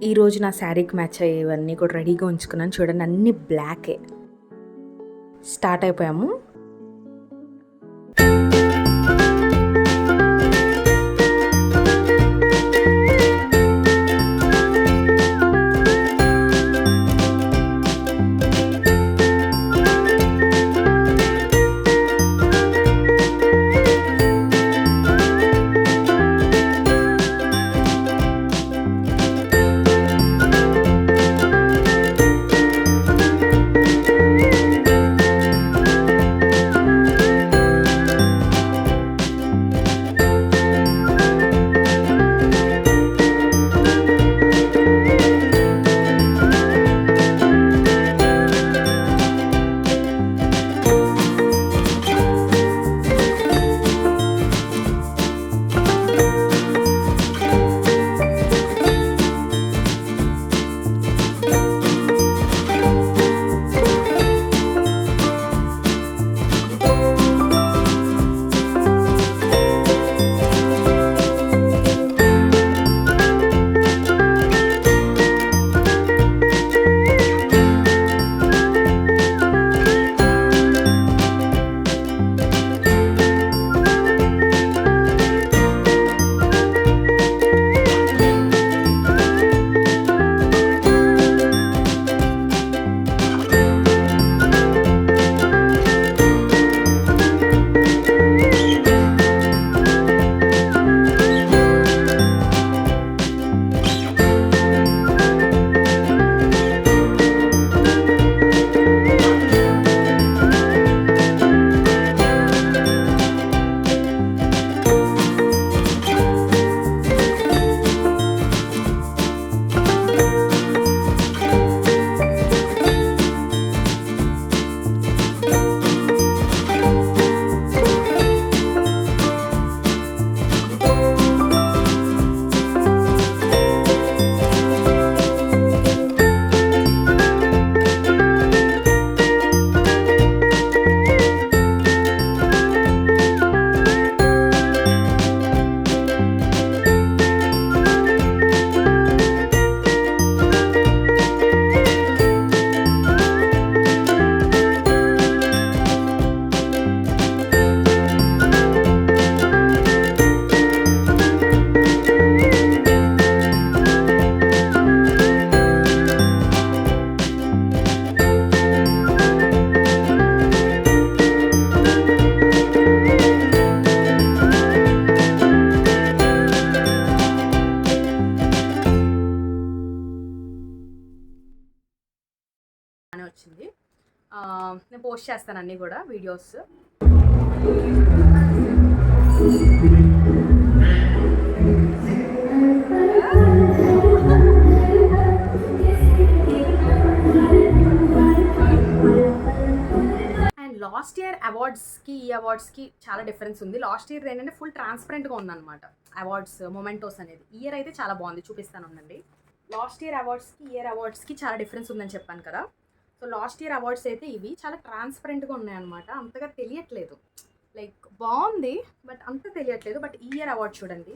ఈరోజు నా శారీకి మ్యాచ్ అయ్యేవన్నీ కూడా రెడీగా ఉంచుకున్నాను. చూడండి, అన్నీ బ్లాకే. స్టార్ట్ అయిపోయాము. వచ్చింది. నేను పోస్ట్ చేస్తాను అన్నీ కూడా వీడియోస్. అండ్ లాస్ట్ ఇయర్ అవార్డ్స్కి ఈ అవార్డ్స్కి చాలా డిఫరెన్స్ ఉంది. లాస్ట్ ఇయర్ ఏంటంటే ఫుల్ ట్రాన్స్పరెంట్గా ఉందన్నమాట అవార్డ్స్ మొమెంటోస్ అనేది. ఈ ఇయర్ అయితే చాలా బాగుంది, చూపిస్తాను ఉండండి. లాస్ట్ ఇయర్ అవార్డ్స్కి ఈ ఇయర్ అవార్డ్స్కి చాలా డిఫరెన్స్ ఉందని చెప్పాను కదా. సో లాస్ట్ ఇయర్ అవార్డ్స్ అయితే ఇవి చాలా ట్రాన్స్పరెంట్గా ఉన్నాయన్నమాట. అంతగా తెలియట్లేదు, లైక్ బాగుంది బట్ అంత తెలియట్లేదు. బట్ ఈ ఇయర్ అవార్డ్ చూడండి,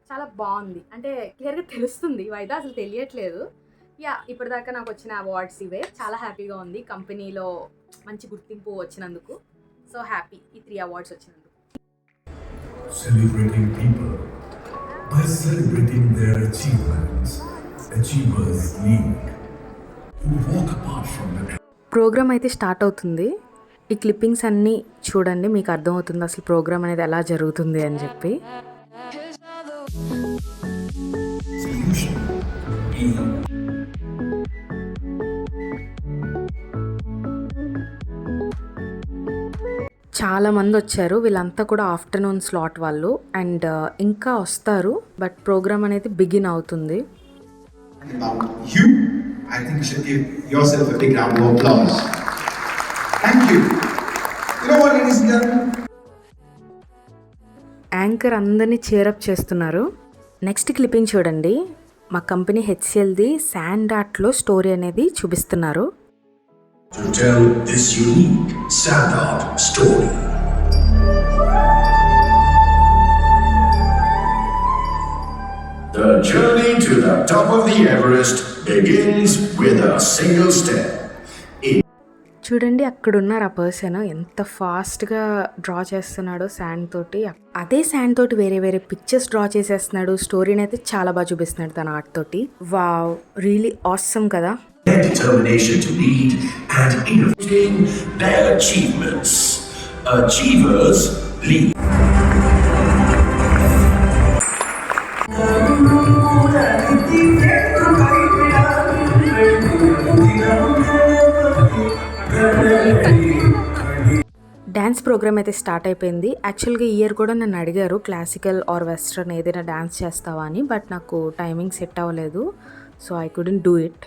చాలా బాగుంది, అంటే క్లియర్గా తెలుస్తుంది. ఇవైతే అసలు తెలియట్లేదు. యా, ఇప్పటిదాకా నాకు వచ్చిన అవార్డ్స్ ఇవే. చాలా హ్యాపీగా ఉంది, కంపెనీలో మంచి గుర్తింపు వచ్చినందుకు. సో హ్యాపీ ఈ 3 అవార్డ్స్ వచ్చినందుకు. Celebrating people by celebrating their achievements. Achievers lead. Programme అయితే స్టార్ట్ అవుతుంది. ఈ క్లిప్పింగ్స్ అన్నీ చూడండి, మీకు అర్థమవుతుంది అసలు ప్రోగ్రామ్ అనేది ఎలా జరుగుతుంది అని చెప్పి. చాలా మంది వచ్చారు, వీళ్ళంతా కూడా ఆఫ్టర్నూన్ స్లాట్ వాళ్ళు. అండ్ ఇంకా వస్తారు, బట్ ప్రోగ్రామ్ అనేది బిగిన్ అవుతుంది. I think you should give yourself a big round of applause. Thank you. You know what, ladies and gentlemen? Anchor అందరినీ చేరప్ చేస్తున్నారు. నెక్స్ట్ క్లిప్పింగ్ చూడండి, మా కంపెనీ హెచ్సిఎల్ది శాండ్ ఆర్ట్లో స్టోరీ అనేది చూపిస్తున్నారు. To tell this unique sand art story. The journey to the top of the Everest begins with a single step. చూడండి అక్కడ ఉన్నారు ఆ పర్సన్ ఎంత ఫాస్ట్గా డ్రా చేస్తున్నాడో శాండ్ తోటి. అదే శాండ్ తోటి వేరే వేరే పిక్చర్స్ డ్రా చేసేస్తున్నాడు. స్టోరీని అయితే చాలా బాగా చూపిస్తున్నాడు తన ఆర్ట్ తోటి. వావ్, రియలీ ఆసమ్ కదా. Their determination to lead and innovating their achievements. Achievers lead. Dance programme అయితే స్టార్ట్ అయిపోయింది. యాక్చువల్గా ఈ ఇయర్ కూడా నన్ను అడిగారు క్లాసికల్ ఆర్ వెస్ట్రన్ ఏదైనా డ్యాన్స్ చేస్తావా అని. బట్ నాకు టైమింగ్ సెట్ అవ్వలేదు, so I couldn't do it.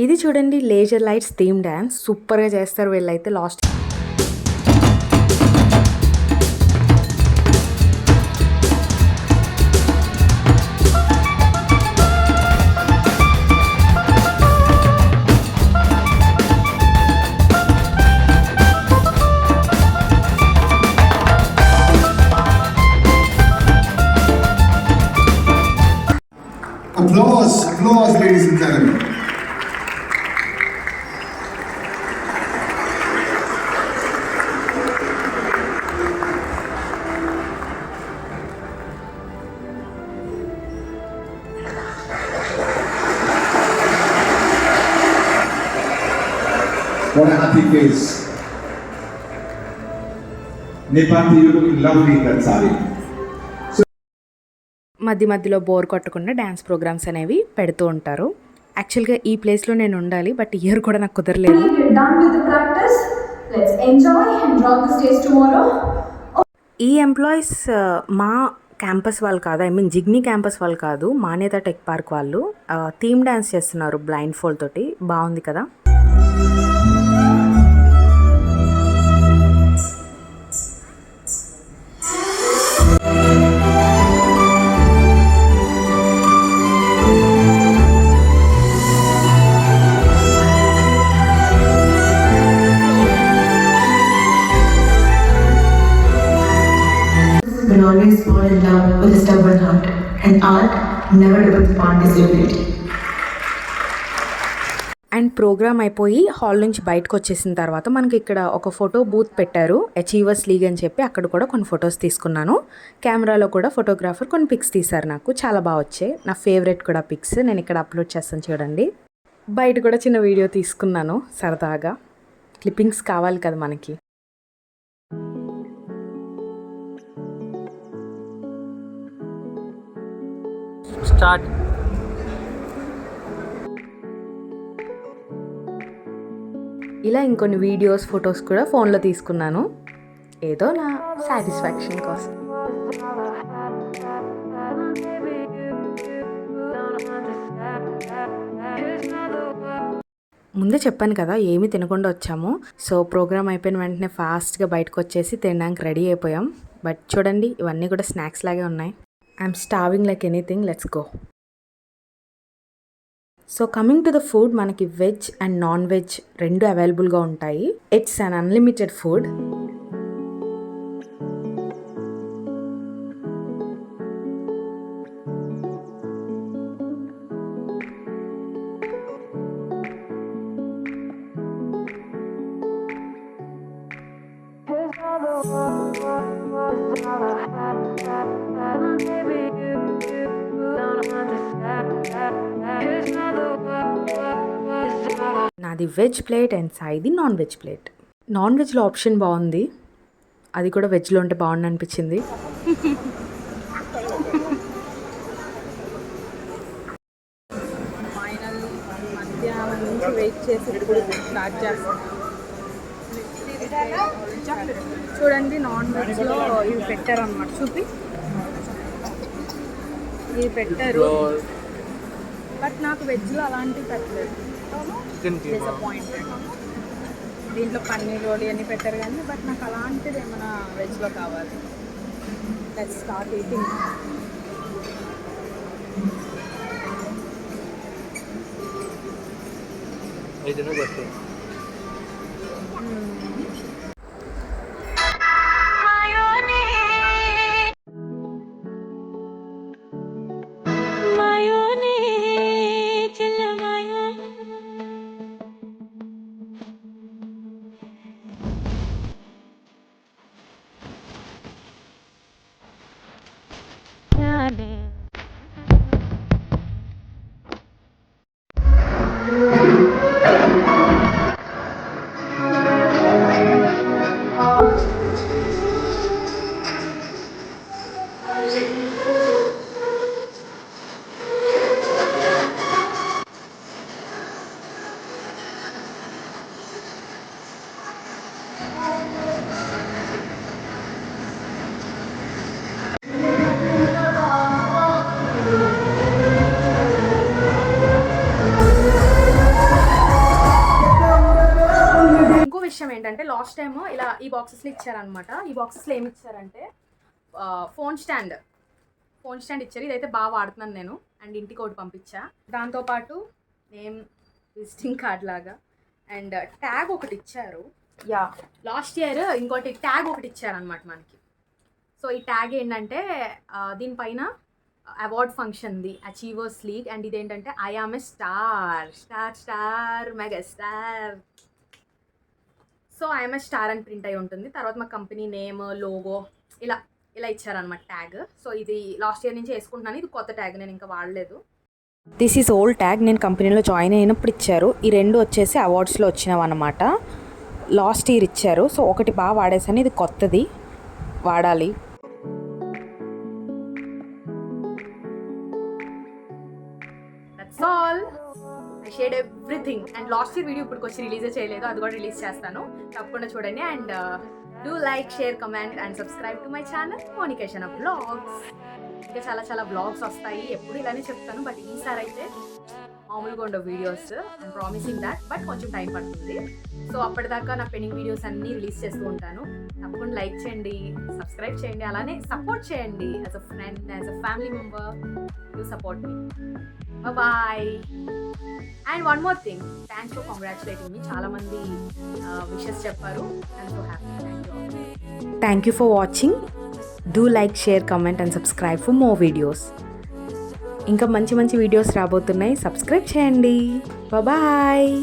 ఇది చూడండి లేజర్ లైట్స్ థీమ్ డ్యాన్స్. సూపర్గా చేస్తారు వీళ్ళైతే. Last Applause, applause, ladies and gentlemen. What a happy face. Nepati, you're looking lovely in that sari. మధ్య మధ్యలో బోర్ కొట్టకుండా డ్యాన్స్ ప్రోగ్రామ్స్ అనేవి పెడుతూ ఉంటారు. యాక్చువల్గా ఈ ప్లేస్లో నేను ఉండాలి, బట్ ఇయర్ కూడా నాకు కుదరలేదు. ఈ ఎంప్లాయీస్ మా క్యాంపస్ వాళ్ళు కాదు, ఐ మీన్ జిగ్నీ క్యాంపస్ వాళ్ళు కాదు, మానేత టెక్ పార్క్ వాళ్ళు థీమ్ డ్యాన్స్ చేస్తున్నారు బ్లైండ్ ఫోల్డ్ తోటి. బాగుంది కదా. Will always fall in love with a stubborn heart, and art never upon disability. And programme అయిపోయి హాల్ నుంచి బయటకు వచ్చేసిన తర్వాత మనకి ఇక్కడ ఒక ఫోటో బూత్ పెట్టారు, అచీవర్స్ లీగ్ అని చెప్పి. అక్కడ కూడా కొన్ని ఫొటోస్ తీసుకున్నాను. కెమెరాలో కూడా ఫోటోగ్రాఫర్ కొన్ని పిక్స్ తీశారు. నాకు చాలా బాగా వచ్చాయి. నా ఫేవరెట్ కూడా పిక్స్ నేను ఇక్కడ అప్లోడ్ చేస్తాను చూడండి. బయట కూడా చిన్న వీడియో తీసుకున్నాను సరదాగా. క్లిప్పింగ్స్ కావాలి కదా మనకి. స్టార్ట్. ఇలా ఇంకొన్ని వీడియోస్ ఫొటోస్ కూడా ఫోన్లో తీసుకున్నాను, ఏదో నా సాటిస్ఫాక్షన్ కోసం. ముందే చెప్పాను కదా ఏమీ తినకుండా వచ్చాము. సో ప్రోగ్రామ్ అయిపోయిన వెంటనే ఫాస్ట్గా బయటకు వచ్చేసి తినడానికి రెడీ అయిపోయాం. బట్ చూడండి ఇవన్నీ కూడా స్నాక్స్ లాగే ఉన్నాయి. I'm starving like anything. Let's go. So coming to the food, మనకి వెజ్ అండ్ నాన్ వెజ్ రెండు అవైలబుల్గా ఉంటాయి. It's un unlimited food. నాది వెజ్ ప్లేట్ అండ్ సాయిది నాన్ వెజ్ ప్లేట్. నాన్ వెజ్లో ఆప్షన్ బాగుంది, అది కూడా వెజ్లో ఉంటే బాగుంది అనిపించింది. ఫైనల్ మధ్యాహ్నం నుంచి వెయిట్ చేసి ఇప్పుడు స్టార్ట్ చేస్తాం. చూడండి నాన్ వెజ్లో ఇవి పెట్టారు అన్నమాట. చూపి, ఇవి పెట్టారు, బట్ నాకు వెజ్లో అలాంటివి పెట్టలేదు. డిసప్పాయింటెడ్. దీంట్లో పన్నీర్ రోలి అన్నీ పెట్టారు కానీ, బట్ నాకు అలాంటిది ఏమైనా వెజ్లో కావాలి. Let's start eating. ಇದನ್ನು ಗೊತ್ತು. ఇంకో విషయం ఏంటంటే లాస్ట్ టైం ఇలా ఈ బాక్సెస్లో ఇచ్చారనమాట. ఈ బాక్సెస్లో ఏమి ఇచ్చారంటే ఫోన్ స్టాండ్ ఇచ్చారు. ఇదైతే బాగా వాడుతున్నాను నేను. అండ్ ఇంటికి ఒకటి పంపించా. దాంతోపాటు నేమ్ విజిటింగ్ కార్డ్ లాగా అండ్ ట్యాగ్ ఒకటి ఇచ్చారు. లాస్ట్ ఇయర్ ఇంకోటి ట్యాగ్ ఒకటి ఇచ్చారనమాట మనకి. సో ఈ ట్యాగ్ ఏంటంటే దీనిపైన అవార్డ్ ఫంక్షన్ది అచీవర్స్ లీగ్. అండ్ ఇదేంటంటే I am a star mega star. So I'm a star అని ప్రింట్ అయి ఉంటుంది. తర్వాత మా కంపెనీ నేమ్ లోగో ఇలా ఇచ్చారనమాట ట్యాగ్. సో ఇది లాస్ట్ ఇయర్ నుంచి వేసుకుంటున్నాను. ఇది కొత్త ట్యాగ్, నేను ఇంకా వాడలేదు. దిస్ ఈజ్ ఓల్డ్ ట్యాగ్, నేను కంపెనీలో జాయిన్ అయినప్పుడు ఇచ్చారు. ఈ రెండు వచ్చేసి అవార్డ్స్లో వచ్చినవి అనమాట. లాస్ట్ ఇయర్ ఇచ్చారు. సో ఒకటి బాగా వాడేసాను, ఇది కొత్తది వాడాలి. That's all. I shared everything. And last year video ఇప్పటికి వచ్చి రిలీజే చేయలేదు, అది కూడా రిలీజ్ చేస్తాను, తప్పకుండా చూడండి. And do like, share, comment and subscribe to my channel Monika శన వ్లాగ్స్. ఇంకా చాలా వ్లాగ్స్ వస్తాయి, ఎప్పుడు ఇలానే చెప్తాను. బట్ ఈసారి అయితే మామూలుగా ఉండవు videos, I'm promising that. But కొంచెం టైం పడుతుంది. సో అప్పటిదాకా నా పెండింగ్ వీడియోస్ అన్నీ రిలీజ్ చేస్తూ ఉంటాను. తప్పకుండా లైక్ చేయండి, సబ్స్క్రైబ్ చేయండి, అలానే సపోర్ట్ చేయండి. As a friend, as a family member, you support me. Bye. And one more thing, thanks for congratulating me. చాలామంది విషెస్ చెప్పారు. I'm so happy. Thank you for watching. Do like, share, comment and subscribe for more videos. ఇంకా మంచి videos రాబోతున్నాయి, subscribe చేయండి. Bye.